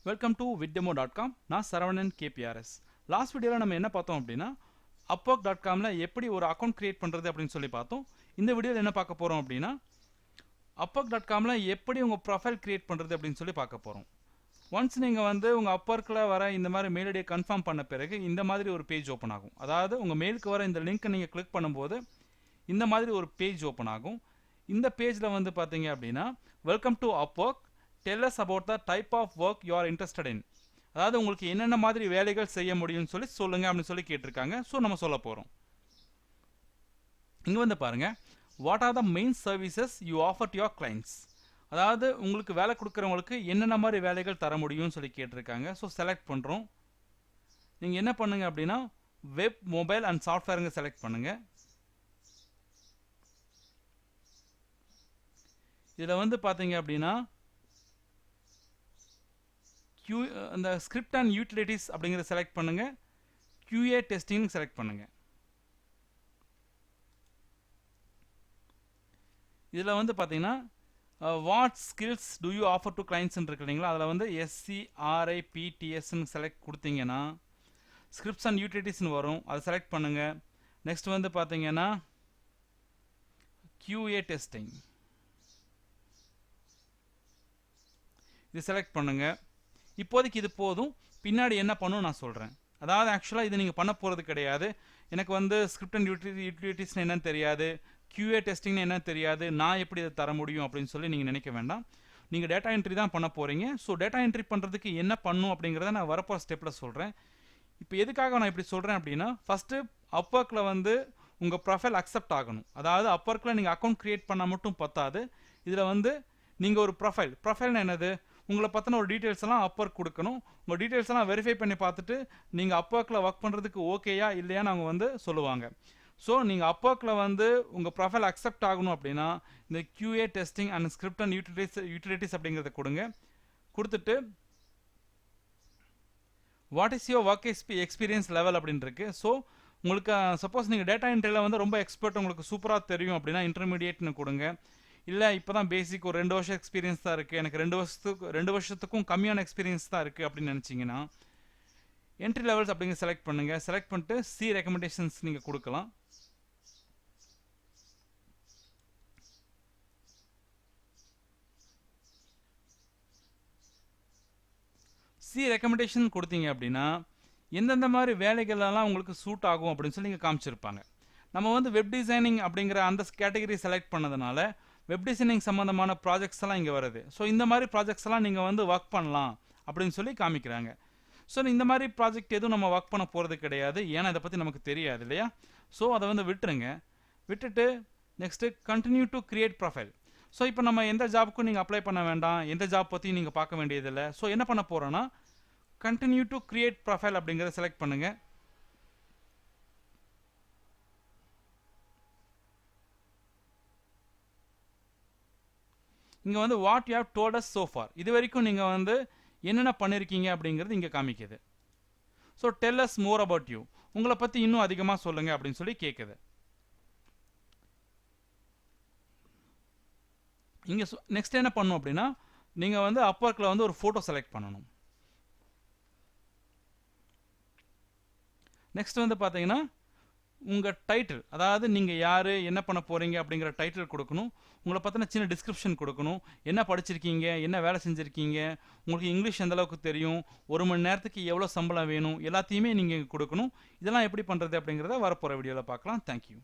Welcome to விட்டெமோ.com. நான் Saravanan KPRS. Last வீடியோவில் நம்ம என்ன பார்த்தோம் அப்படின்னா upwork.comல எப்படி ஒரு அக்கௌண்ட் கிரியேட் பண்ணுறது அப்படின்னு சொல்லி பார்த்தோம். இந்த வீடியோவில் என்ன பார்க்க போகிறோம் அப்படின்னா upwork.comல எப்படி உங்கள் ப்ரொஃபைல் கிரியேட் பண்ணுறது அப்படின்னு சொல்லி பார்க்க போகிறோம். ஒன்ஸ் நீங்கள் உங்கள் upworkல வர இந்த மாதிரி மெயில் ஐடியை கன்ஃபார்ம் பண்ண பிறகு இந்த மாதிரி ஒரு பேஜ் ஓப்பன் ஆகும். அதாவது உங்கள் மெயிலுக்கு வர இந்த லிங்க்கை நீங்கள் கிளிக் பண்ணும்போது இந்த மாதிரி ஒரு பேஜ் ஓப்பன் ஆகும். இந்த பேஜில் பார்த்தீங்க அப்படின்னா welcome to upwork, tell us about the type of work you are interested in. அதாவது உங்களுக்கு என்னென்ன மாதிரி வேலைகள் செய்ய முடியும்னு சொல்லி சொல்லுங்க அப்படின்னு சொல்லி கேட்டிருக்காங்க. ஸோ நம்ம சொல்ல போகிறோம். இங்கே பாருங்க, what are the main services you offer to your clients. அதாவது உங்களுக்கு வேலை கொடுக்குறவங்களுக்கு என்னென்ன மாதிரி வேலைகள் தர முடியும்னு சொல்லி கேட்டிருக்காங்க. ஸோ செலக்ட் பண்ணுறோம். நீங்கள் என்ன பண்ணுங்க அப்படின்னா வெப், மொபைல் அண்ட் சாஃப்ட்வேருங்க செலக்ட் பண்ணுங்க. இதில் பார்த்தீங்க அப்படின்னா அந்த ஸ்கிரிப்ட் அண்ட் யூட்டிலிட்டிஸ் அப்படிங்கிறத செலக்ட் பண்ணுங்க. QA டெஸ்டிங் செலக்ட் பண்ணுங்க. இதில் பார்த்தீங்கன்னா what skills do you offer to கிளைண்ட்ஸ்ன்னு இருக்கு இல்லைங்களா, அதில் SCRIPTSன்னு செலக்ட் கொடுத்தீங்கன்னா ஸ்கிரிப்ட்ஸ் அண்ட் யூட்டிலிட்டிஸ்னு வரும். அதை செலக்ட் பண்ணுங்க. நெக்ஸ்ட் பார்த்தீங்கன்னா QA டெஸ்டிங் இது செலக்ட் பண்ணுங்க. இப்போதைக்கு இது போதும். பின்னாடி என்ன பண்ணணும் நான் சொல்கிறேன். அதாவது ஆக்சுவலாக இது நீங்கள் பண்ண போகிறது கிடையாது. எனக்கு ஸ்கிரிப்ட் அண்ட் யூட்டிலிட்டிஸ்னு என்னன்னு தெரியாது, QA டெஸ்டிங்னு என்னன்னு தெரியாது, நான் எப்படி இதை தர முடியும் அப்படின்னு சொல்லி நீங்கள் நினைக்க வேண்டாம். நீங்கள் டேட்டா என்ட்ரி தான் பண்ண போகிறீங்க. ஸோ டேட்டா என்ட்ரி பண்ணுறதுக்கு என்ன பண்ணும் அப்படிங்கிறத நான் வரப்போகிற ஸ்டெப்பில் சொல்கிறேன். இப்போ எதுக்காக நான் இப்படி சொல்கிறேன் அப்படின்னா ஃபஸ்ட்டு upworkல உங்கள் ப்ரொஃபைல் அக்செப்ட் ஆகணும். அதாவது upworkல நீங்கள் அக்கௌண்ட் க்ரியேட் பண்ணால் மட்டும் பத்தாது. இதில் நீங்கள் ஒரு ப்ரொஃபைல்னா என்னது, உங்களை பற்றின ஒரு டீட்டெயில்ஸ் எல்லாம் upwork கொடுக்கணும். உங்கள் டீட்டெயில்ஸ் எல்லாம் வெரிஃபை பண்ணி பார்த்துட்டு நீங்கள் upworkல ஒர்க் பண்ணுறதுக்கு ஓகேயா இல்லையான்னு அவங்க சொல்லுவாங்க. ஸோ நீங்கள் upworkல உங்கள் ப்ரொஃபைல் அக்செப்ட் ஆகணும் அப்படின்னா இந்த QA testing and script and utilities அப்படிங்கிறத கொடுங்க. கொடுத்துட்டு what is your work experience level அப்படின்னு இருக்கு. ஸோ உங்களுக்கு சப்போஸ் நீங்கள் டேட்டா என்ட்ரியில் ரொம்ப எக்ஸ்பர்ட், உங்களுக்கு சூப்பராக தெரியும் அப்படின்னா இன்டர்மீடியேட்னு கொடுங்க. இல்லை இப்போ தான் பேசிக் ஒரு 2 வருஷம் எக்ஸ்பீரியன்ஸ் தான் இருக்குது, எனக்கு 2 வருஷத்துக்கும் கம்மியான எக்ஸ்பீரியன்ஸ் தான் இருக்குது அப்படின்னு நினச்சிங்கன்னா என்ட்ரி லெவல்ஸ் அப்படிங்க செலக்ட் பண்ணுங்கள். செலக்ட் பண்ணிட்டு சி ரெக்கமெண்டேஷன்ஸ் நீங்கள் கொடுக்கலாம். சி ரெக்கமெண்டேஷன் கொடுத்தீங்க அப்படின்னா எந்தெந்த மாதிரி வேலைகளெல்லாம் உங்களுக்கு சூட் ஆகும் அப்படின்னு சொல்லி நீங்கள் காமிச்சிருப்பாங்க. நம்ம வெப் டிசைனிங் அப்படிங்கிற அந்த கேட்டகரி செலக்ட் பண்ணதுனால வெப் டிசைனிங் சம்மந்தமான ப்ராஜெக்ட்ஸ் எல்லாம் இங்கே வருது. ஸோ இந்த மாதிரி ப்ராஜெக்ட்ஸ் எல்லாம் நீங்கள் ஒர்க் பண்ணலாம் அப்படின்னு சொல்லி காமிக்கிறாங்க. ஸோ இந்த மாதிரி ப்ராஜெக்ட் எதுவும் நம்ம ஒர்க் பண்ண போகிறது கிடையாது, ஏன்னா இதை பற்றி நமக்கு தெரியாது இல்லையா. ஸோ அதை விட்டுருங்க. விட்டுட்டு next continue to create profile. So இப்போ நம்ம எந்த ஜாபுக்கும் நீங்கள் அப்ளை பண்ண வேண்டாம், எந்த ஜாப் பற்றியும் நீங்கள் பார்க்க வேண்டியதில்லை. ஸோ என்ன பண்ண போகிறோன்னா கண்டினியூ டு கிரியேட் ப்ரொஃபைல் அப்படிங்கிறத செலக்ட் பண்ணுங்கள். இங்கே what you have told as so for, இது வரைக்கும் நீங்கள் என்னென்ன பண்ணியிருக்கீங்க அப்படிங்கிறது இங்கே காமிக்குது. So tell us more about you, உங்களை பற்றி இன்னும் அதிகமாக சொல்லுங்கள் அப்படின்னு சொல்லி கேட்குது. இங்கே நெக்ஸ்ட் என்ன பண்ணணும் அப்படின்னா நீங்கள் upworkல ஒரு ஃபோட்டோ செலக்ட் பண்ணணும். நெக்ஸ்ட் பார்த்தீங்கன்னா உங்கள் டைட்டில், அதாவது நீங்கள் யார், என்ன பண்ண போகிறீங்க அப்படிங்கிற டைட்டில் கொடுக்கணும். உங்களை பற்றின சின்ன டிஸ்கிரிப்ஷன் கொடுக்கணும். என்ன படிச்சிருக்கீங்க, என்ன வேலை செஞ்சுருக்கீங்க, உங்களுக்கு இங்கிலீஷ் எந்த அளவுக்கு தெரியும், 1 மணி நேரத்துக்கு எவ்வளோ சம்பளம் வேணும், எல்லாத்தையுமே நீங்கள் கொடுக்கணும். இதெல்லாம் எப்படி பண்ணுறது அப்படிங்கிறத வரப்போகிற வீடியோவில் பார்க்கலாம். தேங்க்யூ.